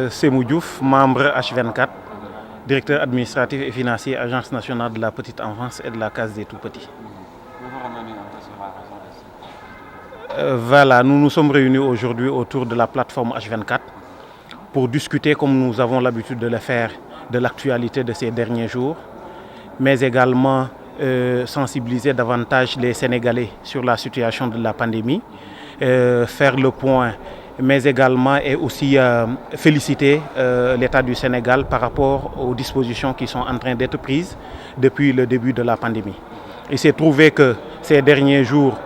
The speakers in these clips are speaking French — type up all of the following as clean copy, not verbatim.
Sémou Diouf, membre H24, directeur administratif et financier, Agence nationale de la petite enfance et de la case des tout-petits. Voilà, nous nous sommes réunis aujourd'hui autour de la plateforme H24 pour discuter, comme nous avons l'habitude de le faire, de l'actualité de ces derniers jours, mais également sensibiliser davantage les Sénégalais sur la situation de la pandémie, faire le point, mais également et aussi féliciter l'État du Sénégal par rapport aux dispositions qui sont en train d'être prises depuis le début de la pandémie. Il s'est trouvé que ces derniers jours,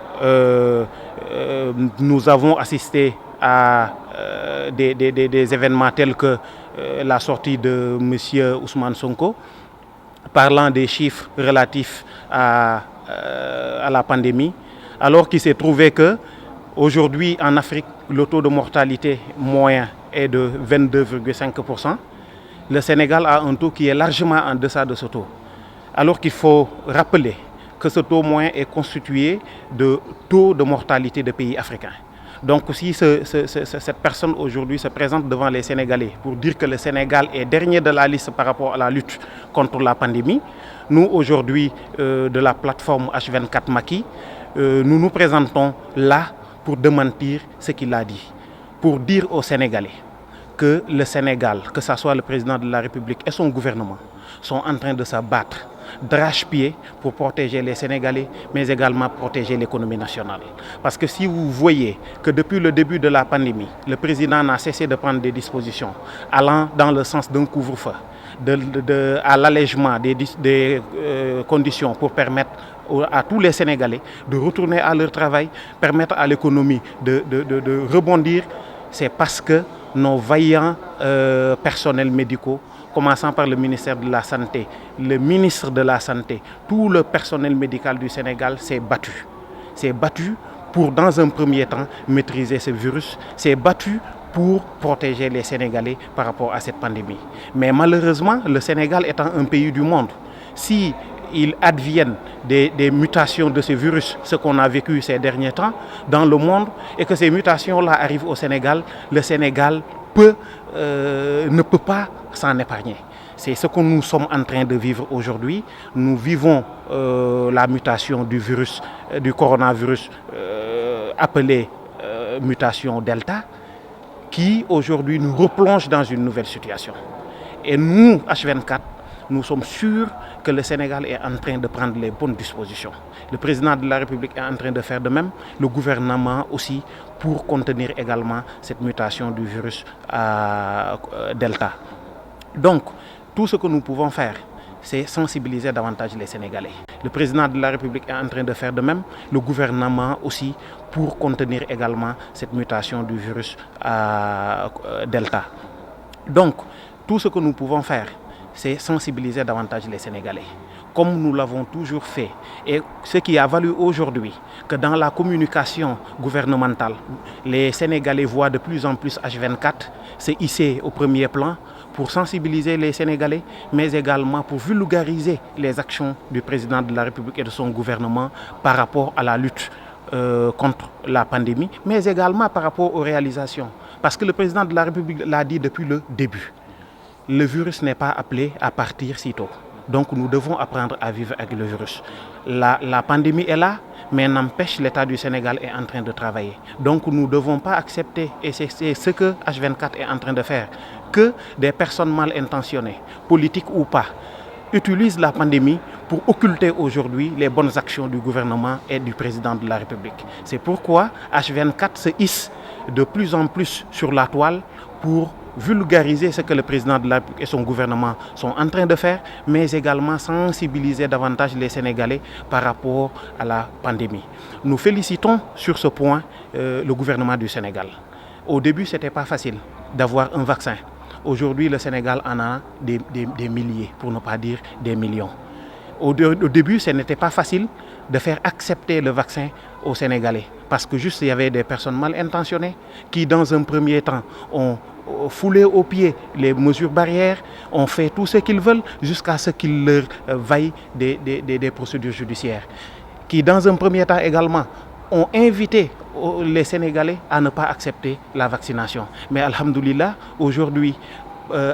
nous avons assisté à des événements tels que la sortie de M. Ousmane Sonko, parlant des chiffres relatifs à la pandémie, alors qu'il s'est trouvé que aujourd'hui en Afrique, le taux de mortalité moyen est de 22,5%. Le Sénégal a un taux qui est largement en deçà de ce taux. Alors qu'il faut rappeler que ce taux moyen est constitué de taux de mortalité de pays africains. Donc si cette personne aujourd'hui se présente devant les Sénégalais pour dire que le Sénégal est dernier de la liste par rapport à la lutte contre la pandémie, nous aujourd'hui de la plateforme H24 Macky, nous nous présentons là pour démentir ce qu'il a dit, pour dire aux Sénégalais que le Sénégal, que ce soit le président de la République et son gouvernement, sont en train de se battre d'arrache-pied pour protéger les Sénégalais, mais également protéger l'économie nationale. Parce que si vous voyez que depuis le début de la pandémie, le président n'a cessé de prendre des dispositions allant dans le sens d'un couvre-feu, à l'allègement des conditions pour permettre à tous les Sénégalais de retourner à leur travail, permettre à l'économie de rebondir, c'est parce que nos vaillants personnels médicaux, commençant par le ministère de la Santé, le ministre de la Santé, tout le personnel médical du Sénégal s'est battu. S'est battu pour, dans un premier temps, maîtriser ce virus, s'est battu pour protéger les Sénégalais par rapport à cette pandémie. Mais malheureusement, le Sénégal étant un pays du monde, si il advienne des mutations de ce virus, ce qu'on a vécu ces derniers temps dans le monde, et que ces mutations-là arrivent au Sénégal, le Sénégal ne peut pas s'en épargner. C'est ce que nous sommes en train de vivre aujourd'hui. Nous vivons la mutation du virus, du coronavirus appelé mutation Delta, qui aujourd'hui nous replonge dans une nouvelle situation. Et nous, H24, nous sommes sûrs que le Sénégal est en train de prendre les bonnes dispositions. Le président de la République est en train de faire de même, le gouvernement aussi, pour contenir également cette mutation du virus Delta. Donc, tout ce que nous pouvons faire, c'est sensibiliser davantage les Sénégalais. Le président de la République est en train de faire de même, le gouvernement aussi, pour contenir également cette mutation du virus Delta. Donc, tout ce que nous pouvons faire, c'est sensibiliser davantage les Sénégalais, comme nous l'avons toujours fait. Et ce qui a valu aujourd'hui que dans la communication gouvernementale, les Sénégalais voient de plus en plus H24 se hisser au premier plan pour sensibiliser les Sénégalais, mais également pour vulgariser les actions du président de la République et de son gouvernement par rapport à la lutte contre la pandémie, mais également par rapport aux réalisations. Parce que le président de la République l'a dit depuis le début. Le virus n'est pas appelé à partir si tôt. Donc nous devons apprendre à vivre avec le virus. La pandémie est là, mais n'empêche, l'État du Sénégal est en train de travailler. Donc nous ne devons pas accepter, et c'est ce que H24 est en train de faire, que des personnes mal intentionnées, politiques ou pas, utilisent la pandémie pour occulter aujourd'hui les bonnes actions du gouvernement et du président de la République. C'est pourquoi H24 se hisse de plus en plus sur la toile pour vulgariser ce que le président de la République et son gouvernement sont en train de faire, mais également sensibiliser davantage les Sénégalais par rapport à la pandémie. Nous félicitons sur ce point le gouvernement du Sénégal. Au début, ce n'était pas facile d'avoir un vaccin. Aujourd'hui, le Sénégal en a des milliers, pour ne pas dire des millions. Au début, ce n'était pas facile de faire accepter le vaccin aux Sénégalais, parce que juste il y avait des personnes mal intentionnées qui, dans un premier temps, ont foulé aux pieds les mesures barrières, ont fait tout ce qu'ils veulent jusqu'à ce qu'ils leur vaillent des procédures judiciaires, qui, dans un premier temps également, ont invité les Sénégalais à ne pas accepter la vaccination. Mais alhamdoulilah, aujourd'hui,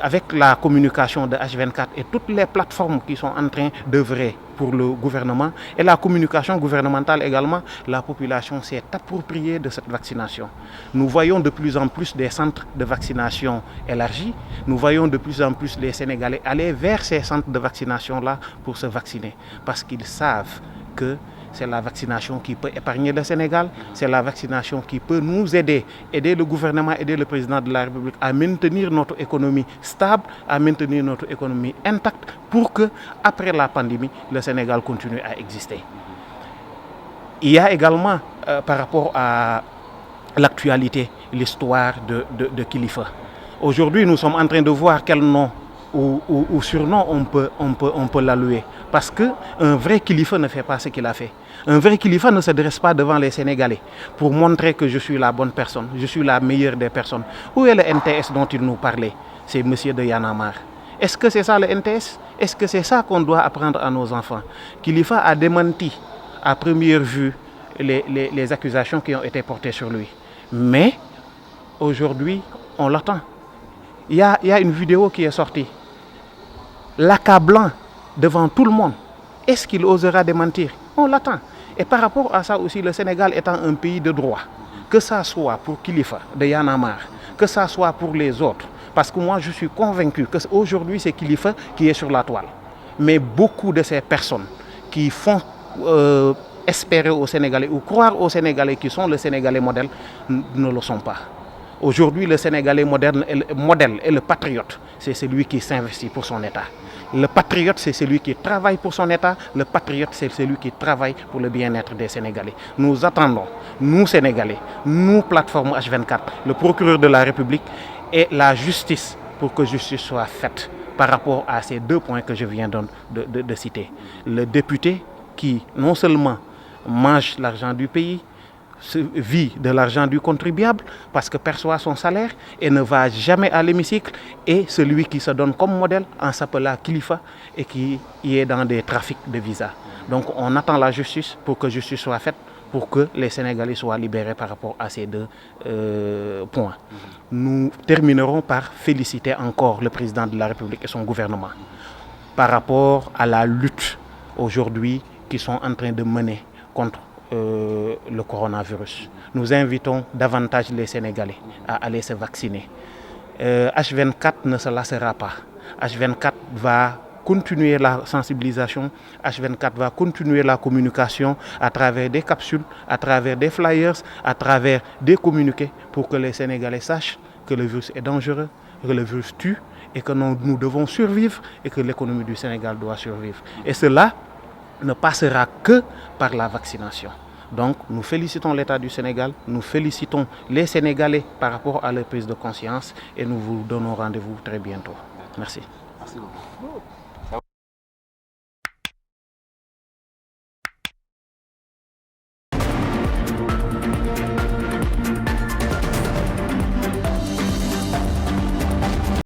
avec la communication de H24 et toutes les plateformes qui sont en train d'œuvrer pour le gouvernement et la communication gouvernementale également, la population s'est appropriée de cette vaccination. Nous voyons de plus en plus des centres de vaccination élargis. Nous voyons de plus en plus les Sénégalais aller vers ces centres de vaccination-là pour se vacciner parce qu'ils savent que c'est la vaccination qui peut épargner le Sénégal, c'est la vaccination qui peut nous aider le gouvernement, aider le président de la République à maintenir notre économie stable, à maintenir notre économie intacte pour que, après la pandémie, le Sénégal continue à exister. Il y a également, par rapport à l'actualité, l'histoire de Kilifeu. Aujourd'hui, nous sommes en train de voir quel nom ou surnom on peut l'allouer. Parce qu'un vrai Kilifeu ne fait pas ce qu'il a fait. Un vrai Kilifeu ne se dresse pas devant les Sénégalais pour montrer que je suis la bonne personne, je suis la meilleure des personnes. Où est le NTS dont il nous parlait? C'est monsieur de Y'en a marre. Est-ce que c'est ça le NTS? Est-ce que c'est ça qu'on doit apprendre à nos enfants? Kilifeu a démenti à première vue les accusations qui ont été portées sur lui. Mais aujourd'hui, on l'attend. Il y a une vidéo qui est sortie, l'accablant devant tout le monde. Est-ce qu'il osera démentir? On l'attend. Et par rapport à ça aussi, le Sénégal étant un pays de droit, que ça soit pour Kilifeu de Y'en a marre, que ça soit pour les autres, parce que moi je suis convaincu qu'aujourd'hui c'est Kilifeu qui est sur la toile. Mais beaucoup de ces personnes qui font espérer aux Sénégalais ou croire aux Sénégalais qui sont le Sénégalais modèle ne le sont pas. Aujourd'hui, le Sénégalais modèle et le patriote, c'est celui qui s'investit pour son État. Le patriote, c'est celui qui travaille pour son État. Le patriote, c'est celui qui travaille pour le bien-être des Sénégalais. Nous attendons, nous Sénégalais, nous, plateforme H24, le procureur de la République et la justice pour que justice soit faite par rapport à ces deux points que je viens de citer. Le député qui, non seulement mange l'argent du pays, vit de l'argent du contribuable parce que perçoit son salaire et ne va jamais à l'hémicycle, et celui qui se donne comme modèle en s'appelant Kilifeu et qui est dans des trafics de visas. Donc on attend la justice pour que justice soit faite, pour que les Sénégalais soient libérés par rapport à ces deux points. Nous terminerons par féliciter encore le président de la République et son gouvernement par rapport à la lutte aujourd'hui qu'ils sont en train de mener contre le coronavirus. Nous invitons davantage les Sénégalais à aller se vacciner. H24 ne se lassera pas. H24 va continuer la sensibilisation. H24 va continuer la communication à travers des capsules, à travers des flyers, à travers des communiqués pour que les Sénégalais sachent que le virus est dangereux, que le virus tue et que nous devons survivre et que l'économie du Sénégal doit survivre. Et cela ne passera que par la vaccination. Donc nous félicitons l'État du Sénégal, nous félicitons les Sénégalais par rapport à leur prise de conscience et nous vous donnons rendez-vous très bientôt. Merci. Merci beaucoup.